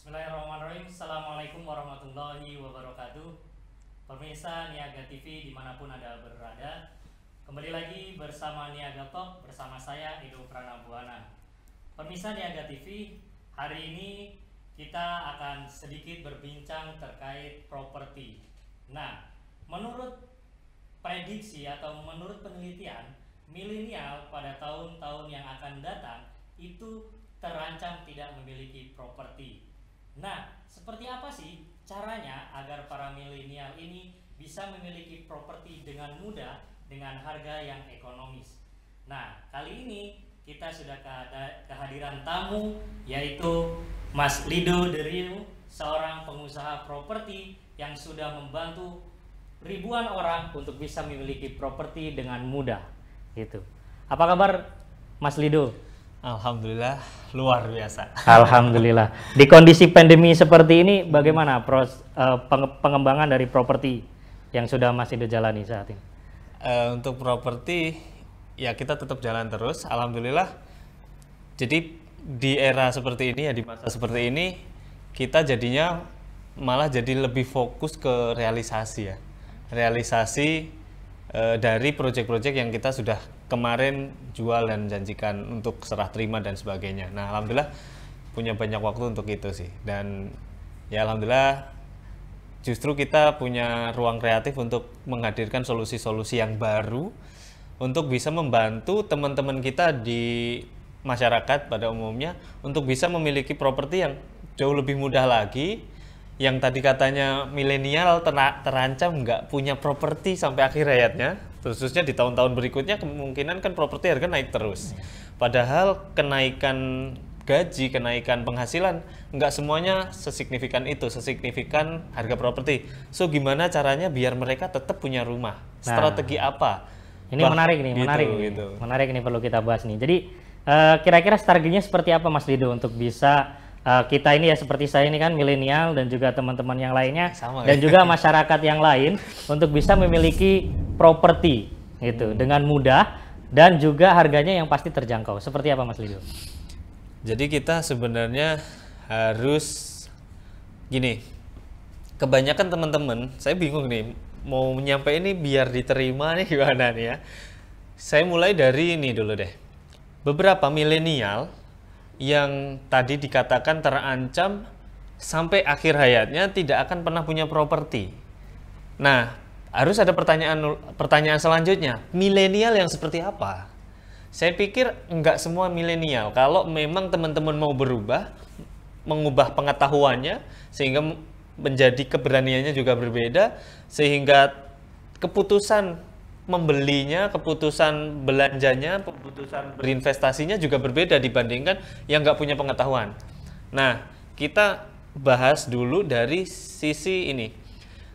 Bismillahirrahmanirrahim. Assalamualaikum warahmatullahi wabarakatuh. Pemirsa Niaga TV dimanapun Anda berada, kembali lagi bersama Niaga Talk bersama saya Edo Pranabuana. Pemirsa Niaga TV, hari ini kita akan sedikit berbincang terkait properti. Nah, menurut prediksi atau menurut penelitian, milenial pada tahun-tahun yang akan datang itu terancam tidak memiliki properti. Nah, seperti apa sih caranya agar para milenial ini bisa memiliki properti dengan mudah dengan harga yang ekonomis? Nah, kali ini kita sudah kehadiran tamu yaitu Mas Lido Deriu, seorang pengusaha properti yang sudah membantu ribuan orang untuk bisa memiliki properti dengan mudah. Gitu. Apa kabar Mas Lido? Alhamdulillah luar biasa. Alhamdulillah. Di kondisi pandemi seperti ini, bagaimana pengembangan dari properti yang sudah Mas Lido jalani saat ini? Untuk properti, ya kita tetap jalan terus. Alhamdulillah. Jadi di era seperti ini, ya di masa seperti ini, kita jadinya malah jadi lebih fokus ke realisasi ya. Realisasi dari proyek-proyek yang kita sudah kemarin jual dan janjikan untuk serah terima dan sebagainya. Nah, alhamdulillah punya banyak waktu untuk itu sih. Dan ya alhamdulillah justru kita punya ruang kreatif untuk menghadirkan solusi-solusi yang baru untuk bisa membantu teman-teman kita di masyarakat pada umumnya untuk bisa memiliki properti yang jauh lebih mudah lagi. Yang tadi katanya milenial terancam nggak punya properti sampai akhir hayatnya, khususnya di tahun-tahun berikutnya kemungkinan kan properti harga naik terus. Padahal kenaikan gaji, kenaikan penghasilan nggak semuanya sesignifikan itu, sesignifikan harga properti. So gimana caranya biar mereka tetap punya rumah? Strategi apa? Ini menarik nih, menarik nih perlu kita bahas nih. Jadi kira-kira strateginya seperti apa Mas Lido untuk bisa kita ini ya seperti saya ini kan milenial dan juga teman-teman yang lainnya dan juga masyarakat yang lain untuk bisa memiliki properti gitu dengan mudah dan juga harganya yang pasti terjangkau. Seperti apa Mas Lido? Jadi kita sebenarnya harus gini. Kebanyakan teman-teman, saya bingung nih mau nyampe ini biar diterima nih gimana nih ya. Saya mulai dari ini dulu deh. Beberapa milenial yang tadi dikatakan terancam sampai akhir hayatnya tidak akan pernah punya properti. Nah, harus ada pertanyaan selanjutnya, milenial yang seperti apa? Saya pikir enggak semua milenial. Kalau memang teman-teman mau berubah, mengubah pengetahuannya sehingga menjadi keberaniannya juga berbeda, sehingga keputusan membelinya, keputusan belanjanya, keputusan berinvestasinya juga berbeda dibandingkan yang nggak punya pengetahuan. Nah, kita bahas dulu dari sisi ini.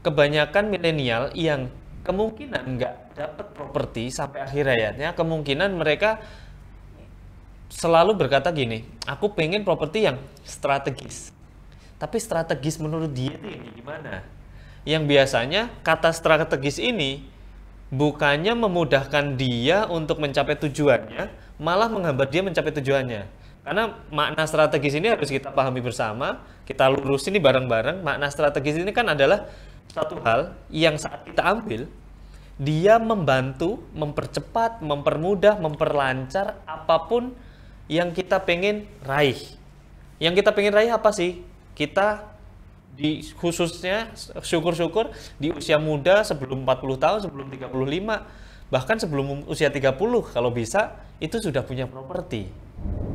Kebanyakan milenial yang kemungkinan nggak dapat properti sampai akhir hayatnya, kemungkinan mereka selalu berkata gini, aku pengen properti yang strategis. Tapi strategis menurut dia itu yang gimana? Yang biasanya kata strategis ini bukannya memudahkan dia untuk mencapai tujuannya, malah menghambat dia mencapai tujuannya. Karena makna strategis ini harus kita pahami bersama, kita lurus ini bareng-bareng. Makna strategis ini kan adalah satu hal yang saat kita ambil, dia membantu, mempercepat, mempermudah, memperlancar apapun yang kita pengen raih. Yang kita pengen raih apa sih? Kita khususnya syukur-syukur di usia muda sebelum 40 tahun, sebelum 35, bahkan sebelum usia 30 kalau bisa itu sudah punya properti.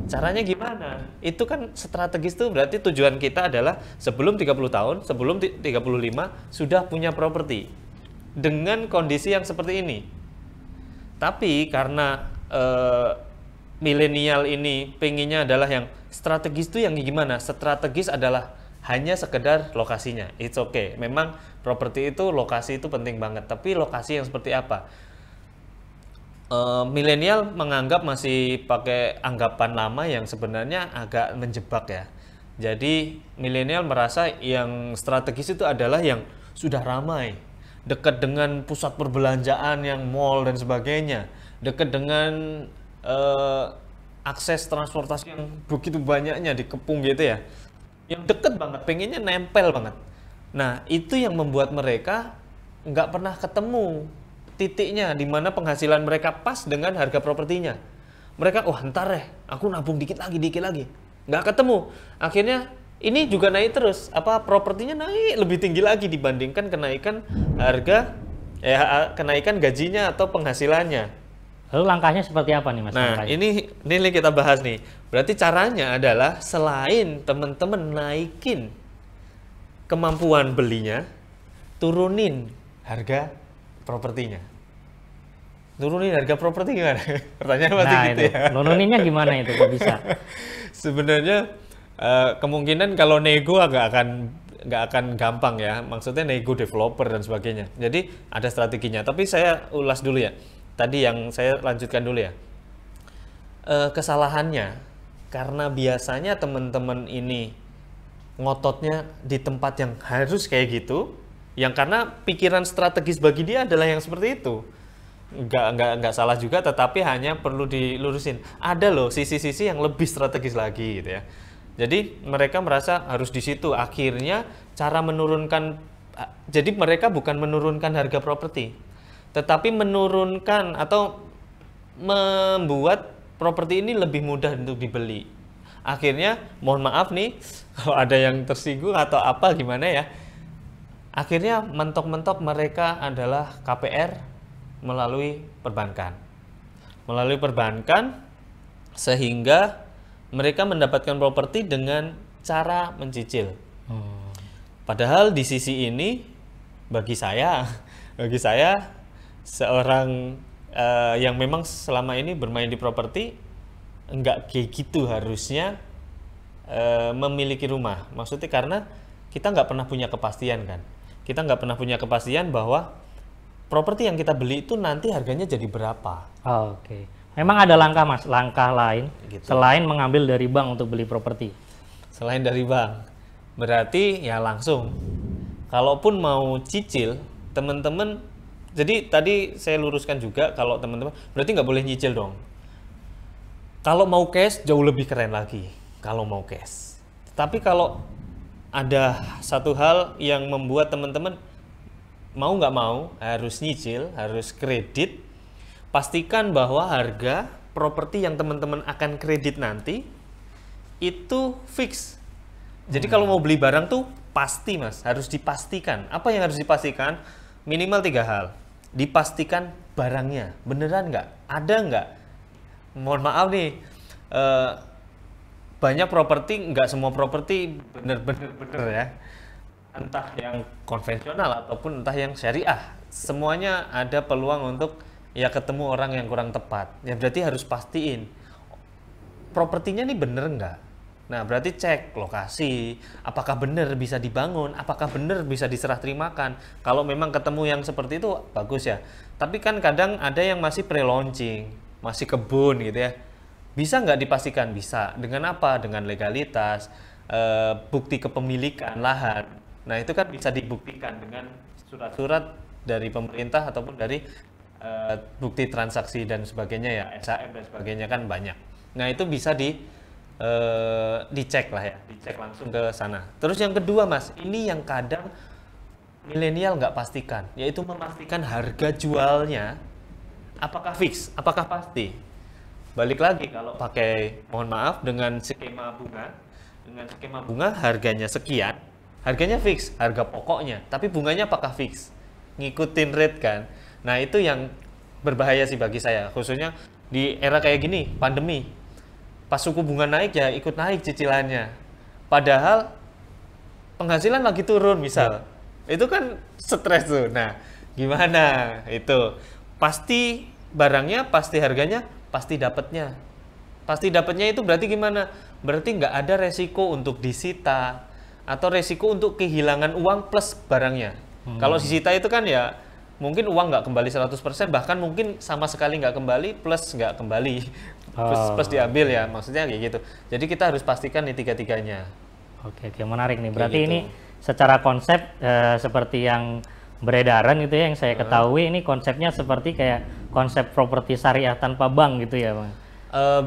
Caranya gimana? Itu kan strategis tuh berarti tujuan kita adalah sebelum 30 tahun, sebelum 35 sudah punya properti. Dengan kondisi yang seperti ini. Tapi karena milenial ini pengennya adalah yang strategis tuh yang gimana? Strategis adalah hanya sekedar lokasinya, it's okay. Memang properti itu, lokasi itu penting banget. Tapi lokasi yang seperti apa? Milenial menganggap masih pakai anggapan lama yang sebenarnya agak menjebak ya. Jadi milenial merasa yang strategis itu adalah yang sudah ramai, dekat dengan pusat perbelanjaan yang mall dan sebagainya, dekat dengan akses transportasi yang begitu banyaknya dikepung gitu ya. yang deket banget, pengennya nempel banget. Nah, itu yang membuat mereka nggak pernah ketemu titiknya di mana penghasilan mereka pas dengan harga propertinya. Mereka, wah ntar deh, aku nabung dikit lagi, nggak ketemu. Akhirnya ini juga naik terus, propertinya naik lebih tinggi lagi dibandingkan kenaikan harga, kenaikan gajinya atau penghasilannya. Lalu langkahnya seperti apa nih Mas? Nah, ini kita bahas nih. Berarti caranya adalah selain teman-teman naikin kemampuan belinya, turunin harga propertinya. Turunin harga properti gimana? Pertanyaan pasti gitu itu. ya. Nuruninnya gimana itu kok bisa? Sebenarnya kemungkinan kalau nego nggak akan gampang ya. Maksudnya nego developer dan sebagainya. Jadi ada strateginya. Tapi saya ulas dulu ya. Tadi yang saya lanjutkan dulu ya. Kesalahannya karena biasanya teman-teman ini ngototnya di tempat yang harus kayak gitu, yang karena pikiran strategis bagi dia adalah yang seperti itu. Nggak salah juga, tetapi hanya perlu dilurusin. Ada loh sisi-sisi yang lebih strategis lagi gitu ya. Jadi mereka merasa harus di situ. Akhirnya cara menurunkan, jadi mereka bukan menurunkan harga properti, tetapi menurunkan atau membuat properti ini lebih mudah untuk dibeli. Akhirnya, mohon maaf nih, kalau ada yang tersinggung atau apa gimana ya, akhirnya mentok-mentok mereka adalah KPR melalui perbankan. Melalui perbankan, sehingga mereka mendapatkan properti dengan cara mencicil. Padahal di sisi ini, bagi saya seorang yang memang selama ini bermain di properti, enggak kayak gitu harusnya memiliki rumah. Maksudnya karena kita nggak pernah punya kepastian kan. Kita nggak pernah punya kepastian bahwa properti yang kita beli itu nanti harganya jadi berapa. Oke. Memang ada langkah Mas, langkah lain gitu, selain mengambil dari bank untuk beli properti. Selain dari bank, berarti ya langsung. Kalaupun mau cicil, teman-teman, jadi tadi saya luruskan juga kalau teman-teman, berarti nggak boleh nyicil dong. Kalau mau cash jauh lebih keren lagi. Kalau mau cash. Tapi kalau ada satu hal yang membuat teman-teman mau nggak mau harus nyicil, harus kredit, pastikan bahwa harga properti yang teman-teman akan kredit nanti itu fix. Jadi kalau mau beli barang tuh pasti Mas, harus dipastikan. Apa yang harus dipastikan? Minimal 3 hal. Dipastikan barangnya, beneran nggak? Ada nggak? Mohon maaf nih, banyak properti, nggak semua properti bener ya. Entah yang konvensional ataupun entah yang syariah. Semuanya ada peluang untuk ya ketemu orang yang kurang tepat. Ya berarti harus pastiin propertinya nih bener nggak. Nah berarti cek lokasi, apakah bener bisa dibangun, apakah bener bisa diserah terimakan. Kalau memang ketemu yang seperti itu bagus ya. Tapi kan kadang ada yang masih pre-launching, masih kebun gitu ya. Bisa nggak dipastikan? Bisa. Dengan apa? Dengan legalitas, bukti kepemilikan lahan. Nah itu kan bisa dibuktikan dengan surat-surat dari pemerintah ataupun dari bukti transaksi dan sebagainya ya, SHM dan sebagainya kan banyak. Nah itu bisa dicek lah ya, dicek langsung ke sana. Terus yang kedua Mas, ini yang kadang milenial nggak pastikan, yaitu memastikan harga jualnya apakah fix, apakah pasti. Balik lagi kalau pakai, mohon maaf, dengan skema bunga harganya sekian, harganya fix, harga pokoknya, tapi bunganya apakah fix, ngikutin rate kan. Nah itu yang berbahaya sih bagi saya, khususnya di era kayak gini, pandemi. Pas suku bunga naik ya ikut naik cicilannya. Padahal penghasilan lagi turun misal. Itu kan stres tuh. Nah gimana itu? Pasti barangnya, pasti harganya, pasti dapatnya. Pasti dapatnya itu berarti gimana? Berarti nggak ada resiko untuk disita atau resiko untuk kehilangan uang plus barangnya. Kalau disita itu kan ya mungkin uang nggak kembali 100%, bahkan mungkin sama sekali nggak kembali, plus nggak kembali, plus diambil ya, maksudnya kayak gitu. Jadi kita harus pastikan nih tiga-tiganya. Oke, menarik nih. Berarti gitu. ini secara konsep seperti yang beredaran gitu ya, yang saya ketahui ini konsepnya seperti kayak konsep properti syariah tanpa bank gitu ya Bang?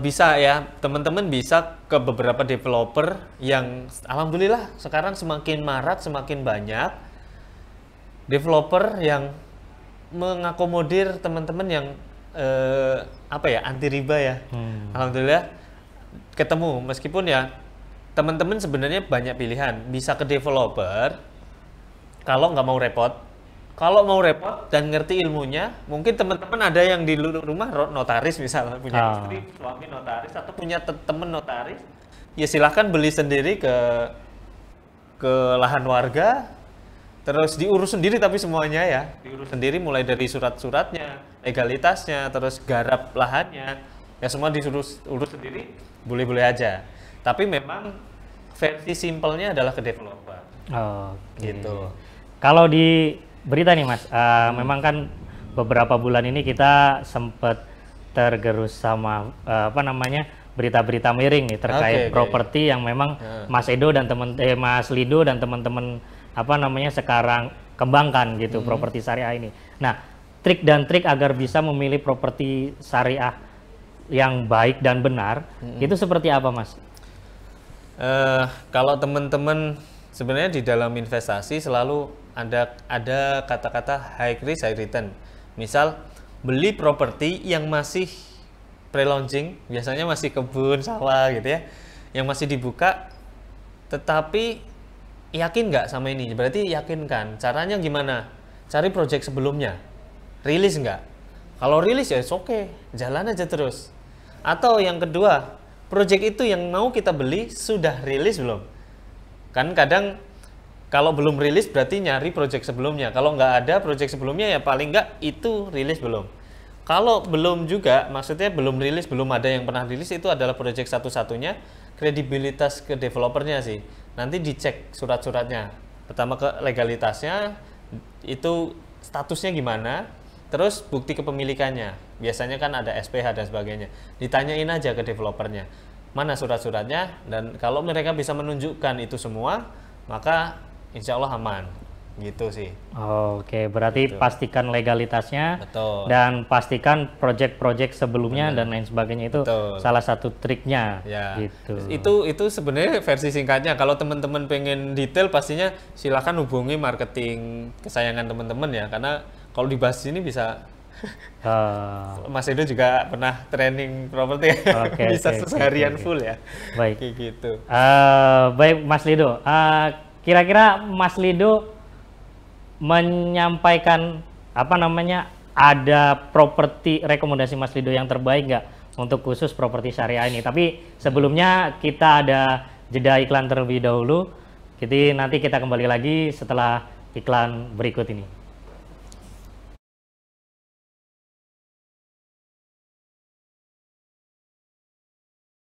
Bisa ya, teman-teman bisa ke beberapa developer yang alhamdulillah sekarang semakin marak, semakin banyak developer yang mengakomodir teman-teman yang apa ya, anti riba ya. Alhamdulillah ketemu, meskipun ya teman-teman sebenarnya banyak pilihan, bisa ke developer kalau nggak mau repot. Kalau mau repot dan ngerti ilmunya, mungkin teman-teman ada yang di rumah notaris misalnya, punya istri, suami notaris, atau punya teman notaris, ya silahkan beli sendiri ke lahan warga, terus diurus sendiri tapi semuanya ya, diurus sendiri mulai dari surat-suratnya, legalitasnya, terus garap lahannya, ya semua disuruh urus sendiri, boleh-boleh aja. Tapi memang versi simpelnya adalah ke developer. Gitu. Kalau di berita nih Mas, memang kan beberapa bulan ini kita sempat tergerus sama apa namanya, berita-berita miring nih terkait properti yang memang Mas Edo dan Mas Lido dan teman-teman apa namanya sekarang kembangkan gitu, properti syariah ini. Nah, trik dan trik agar bisa memilih properti syariah yang baik dan benar itu seperti apa Mas? Kalau teman-teman sebenarnya di dalam investasi selalu ada kata-kata high risk high return. Misal beli properti yang masih pre-launching, biasanya masih kebun sawah gitu ya, yang masih dibuka, tetapi yakin nggak sama ini? Berarti yakinkan. Caranya gimana? Cari project sebelumnya, rilis nggak? Kalau rilis ya oke, jalan aja terus. Atau yang kedua, project itu yang mau kita beli sudah rilis belum? Kan kadang kalau belum rilis berarti nyari project sebelumnya. Kalau nggak ada project sebelumnya ya paling nggak itu rilis belum. Kalau belum juga, maksudnya belum rilis, belum ada yang pernah rilis, itu adalah project satu-satunya, kredibilitas ke developernya sih. Nanti dicek surat-suratnya. Pertama ke legalitasnya, itu statusnya gimana, terus bukti kepemilikannya. Biasanya kan ada SPH dan sebagainya. Ditanyain aja ke developernya, mana surat-suratnya, dan kalau mereka bisa menunjukkan itu semua, maka insya Allah aman, gitu sih. Oke, berarti Gitu. pastikan legalitasnya. Betul. Dan pastikan project-project sebelumnya dan lain sebagainya, itu Betul. salah satu triknya. Ya, Gitu. itu sebenarnya versi singkatnya. Kalau teman-teman pengen detail, pastinya silakan hubungi marketing kesayangan teman-teman ya, karena kalau dibahas ini bisa. Mas Edo juga pernah training properti, bisa seharian full ya. Baik. Kayak gitu. Baik Mas Lido, kira-kira Mas Lido menyampaikan apa namanya, ada properti rekomendasi Mas Lido yang terbaik nggak untuk khusus properti syariah ini? Tapi sebelumnya kita ada jeda iklan terlebih dahulu. Jadi nanti kita kembali lagi setelah iklan berikut ini.